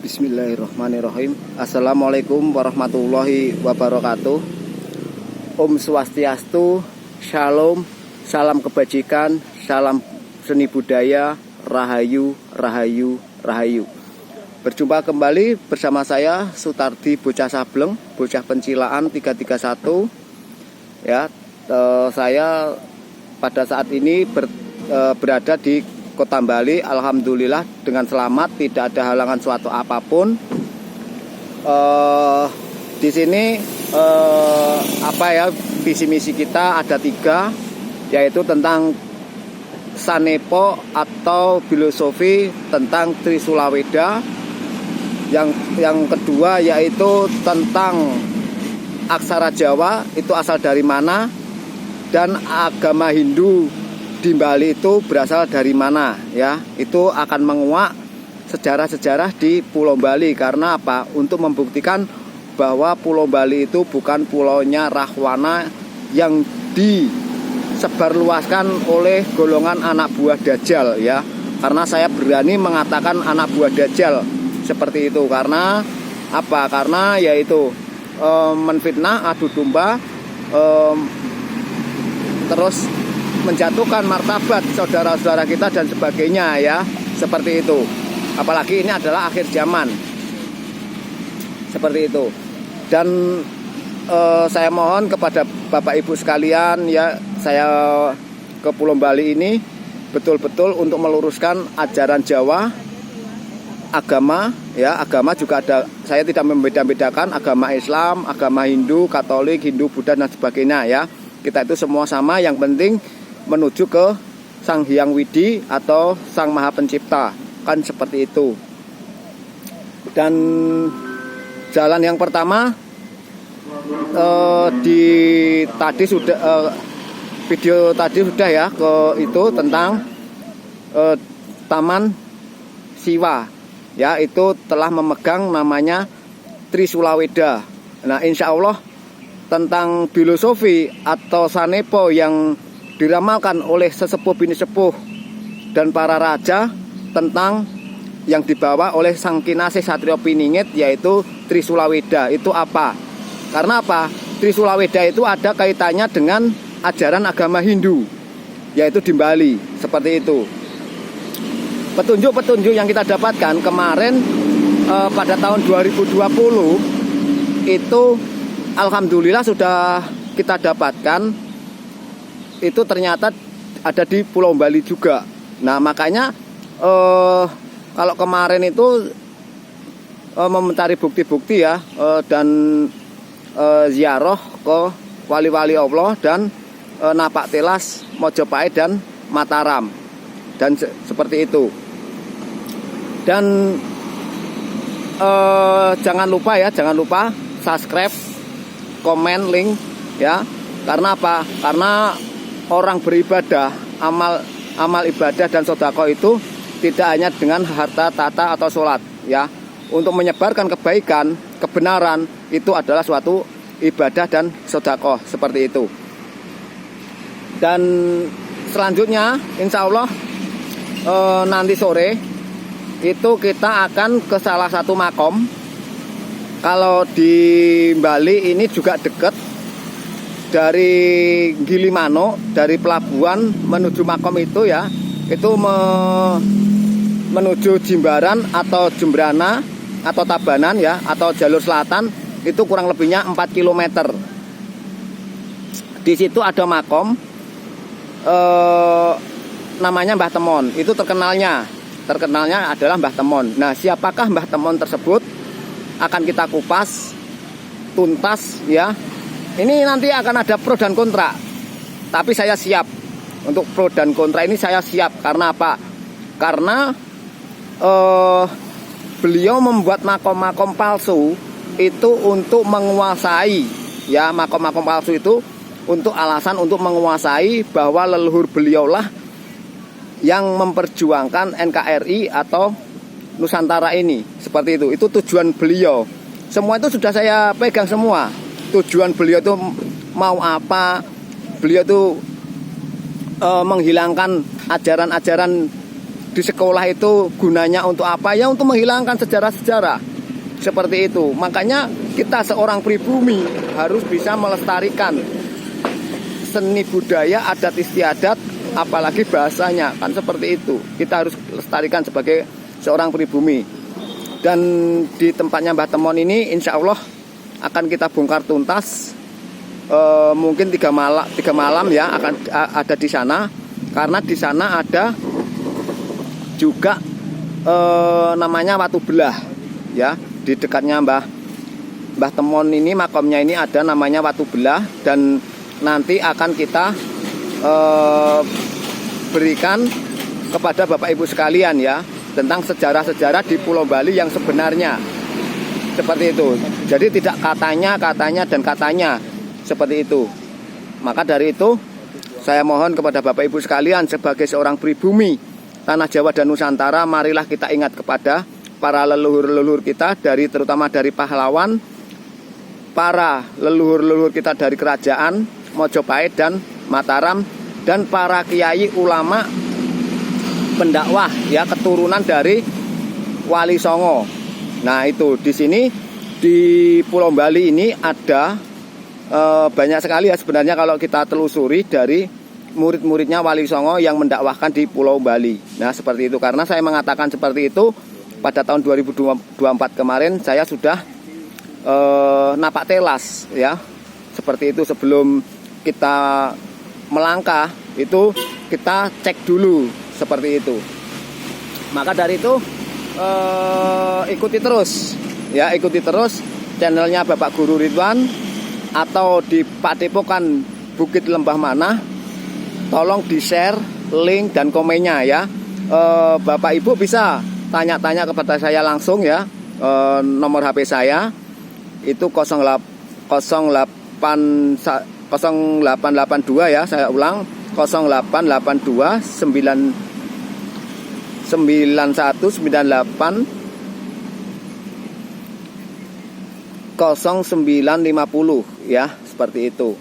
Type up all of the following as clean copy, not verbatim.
Bismillahirrahmanirrahim. Assalamualaikum warahmatullahi wabarakatuh. Om Swastiastu, Shalom, salam kebajikan, salam seni budaya, Rahayu, Rahayu, Rahayu. Berjumpa kembali bersama saya Sutardi Bocah Sableng, Bocah Pencilaan 331. Ya, saya pada saat ini berada di Kota Bali, alhamdulillah dengan selamat, tidak ada halangan suatu apapun. Di sini visi misi kita ada 3, yaitu tentang Sanepo atau filosofi tentang Trisula Weda. Yang kedua yaitu tentang aksara Jawa itu asal dari mana, dan agama Hindu di Bali itu berasal dari mana, ya. Itu akan menguak sejarah-sejarah di Pulau Bali. Karena apa? Untuk membuktikan bahwa Pulau Bali itu bukan pulaunya Rahwana yang disebarluaskan oleh golongan anak buah Dajjal, ya. Karena saya berani mengatakan anak buah Dajjal seperti itu. Karena apa? Karena yaitu menfitnah, adu domba, terus menjatuhkan martabat saudara-saudara kita dan sebagainya, ya, seperti itu. Apalagi ini adalah akhir zaman, seperti itu. Dan saya mohon kepada Bapak Ibu sekalian, ya, saya ke Pulau Bali ini betul-betul untuk meluruskan ajaran Jawa, agama, ya, agama juga ada. Saya tidak membeda-bedakan agama Islam, agama Hindu, Katolik, Hindu, Buddha dan sebagainya, ya. Kita itu semua sama, yang penting menuju ke Sang Hyang Widi atau Sang Maha Pencipta, kan seperti itu. Dan jalan yang pertama video tadi sudah, ya, ke itu tentang Taman Siwa, ya, itu telah memegang namanya Trisula Weda. Nah, insya Allah tentang filosofi atau Sanepo yang diramalkan oleh sesepuh bini sepuh dan para raja tentang yang dibawa oleh Sang Kinasih Satrio Piningit, yaitu Trisula Weda. Itu apa? Karena apa? Trisula Weda itu ada kaitannya dengan ajaran agama Hindu, yaitu di Bali, seperti itu. Petunjuk-petunjuk yang kita dapatkan kemarin pada tahun 2020 itu alhamdulillah sudah kita dapatkan. Itu ternyata ada di Pulau Bali juga. Nah, makanya kalau kemarin itu mencari bukti-bukti, ya, dan ziarah ke wali-wali Allah dan napak tilas Mojopahit dan Mataram, dan seperti itu. Dan jangan lupa subscribe, komen, link, ya. Karena apa? Karena orang beribadah, amal ibadah dan sedekah itu tidak hanya dengan harta, tata atau sholat, ya. Untuk menyebarkan kebaikan, kebenaran itu adalah suatu ibadah dan sedekah, seperti itu. Dan selanjutnya insya Allah nanti sore itu kita akan ke salah satu makom. Kalau di Bali ini juga dekat dari Gilimano, dari pelabuhan menuju makom itu, ya, itu menuju Jimbaran atau Jembrana atau Tabanan, ya, atau jalur selatan, itu kurang lebihnya 4 km. Di situ ada makom namanya Mbah Temon. Itu terkenalnya adalah Mbah Temon. Nah, siapakah Mbah Temon tersebut akan kita kupas tuntas, ya. Ini nanti akan ada pro dan kontra, tapi saya siap untuk pro dan kontra ini. Saya siap karena apa? Karena beliau membuat makom-makom palsu itu untuk menguasai, ya, makom-makom palsu itu untuk alasan untuk menguasai bahwa leluhur beliaulah yang memperjuangkan NKRI atau Nusantara ini, seperti itu. Itu tujuan beliau. Semua itu sudah saya pegang semua. Tujuan beliau itu mau apa? Beliau itu menghilangkan ajaran-ajaran di sekolah itu gunanya untuk apa? Ya untuk menghilangkan sejarah-sejarah seperti itu. Makanya kita seorang pribumi harus bisa melestarikan seni budaya, adat istiadat, apalagi bahasanya, kan seperti itu. Kita harus lestarikan sebagai seorang pribumi. Dan di tempatnya Mbah Temon ini insya Allah akan kita bongkar tuntas. Mungkin 3 malam ya akan ada di sana, karena di sana ada juga namanya Watu Belah ya. Di dekatnya Mbah Temon ini, makamnya ini ada namanya Watu Belah, dan nanti akan kita berikan kepada Bapak Ibu sekalian ya tentang sejarah-sejarah di Pulau Bali yang sebenarnya seperti itu. Jadi tidak katanya dan katanya seperti itu. Maka dari itu saya mohon kepada Bapak Ibu sekalian, sebagai seorang pribumi Tanah Jawa dan Nusantara, marilah kita ingat kepada para leluhur-leluhur kita, terutama dari pahlawan, para leluhur-leluhur kita dari kerajaan Mojopahit dan Mataram, dan para kiai ulama pendakwah ya, keturunan dari Wali Songo. Nah itu di sini di Pulau Bali ini ada banyak sekali ya sebenarnya kalau kita telusuri dari murid-muridnya Wali Songo yang mendakwahkan di Pulau Bali. Nah seperti itu, karena saya mengatakan seperti itu pada tahun 2024 kemarin saya sudah napak telas ya, seperti itu. Sebelum kita melangkah itu kita cek dulu seperti itu. Maka dari itu ikuti terus ya, ikuti terus channelnya Bapak Guru Ridwan, atau di Padepokan Bukit Lembah Manah. Tolong di share link dan komennya ya. Bapak Ibu bisa tanya-tanya kepada saya langsung ya. Nomor HP saya itu 0882 ya, saya ulang 0882 9198 0950 ya, seperti itu.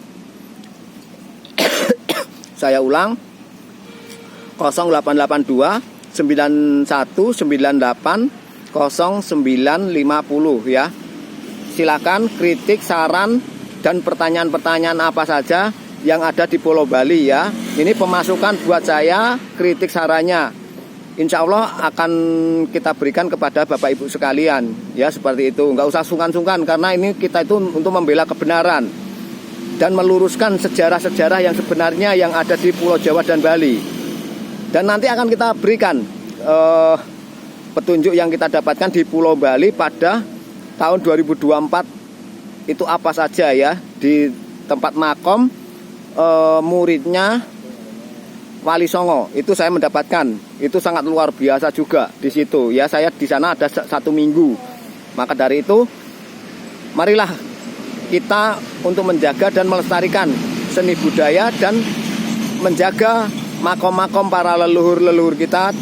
Saya ulang 0882 9198 0950 ya. Silakan kritik, saran, dan pertanyaan-pertanyaan apa saja yang ada di Pulau Bali ya. Ini pemasukan buat saya, kritik sarannya insya Allah akan kita berikan kepada Bapak Ibu sekalian ya, seperti itu. Nggak usah sungkan-sungkan, karena ini kita itu untuk membela kebenaran dan meluruskan sejarah-sejarah yang sebenarnya yang ada di Pulau Jawa dan Bali. Dan nanti akan kita berikan petunjuk yang kita dapatkan di Pulau Bali pada tahun 2024 itu apa saja ya, di tempat makom muridnya Wali Songo. Itu saya mendapatkan, itu sangat luar biasa juga di situ ya. Saya di sana ada 1 minggu. Maka dari itu marilah kita untuk menjaga dan melestarikan seni budaya dan menjaga makom-makom para leluhur-leluhur kita,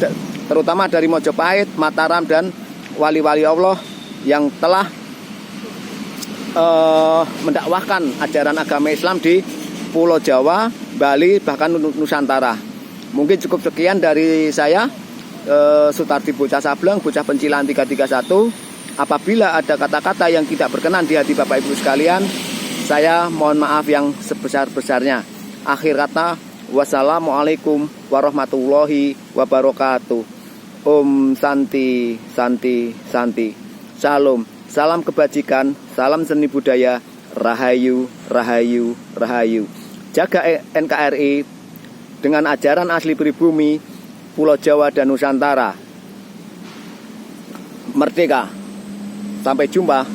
terutama dari Mojopahit, Mataram, dan wali-wali Allah yang telah mendakwahkan ajaran agama Islam di Pulau Jawa, Bali, bahkan Nusantara. Mungkin cukup sekian dari saya, Sutardi Bocah Sableng, Bocah Pencilan 331. Apabila ada kata-kata yang tidak berkenan di hati Bapak Ibu sekalian, saya mohon maaf yang sebesar-besarnya. Akhir kata, wassalamualaikum warahmatullahi wabarakatuh. Om Santi, Santi, Santi. Salam, salam kebajikan, salam seni budaya, Rahayu, Rahayu, Rahayu. Jaga NKRI dengan ajaran asli pribumi Pulau Jawa dan Nusantara. Merdeka. Sampai jumpa.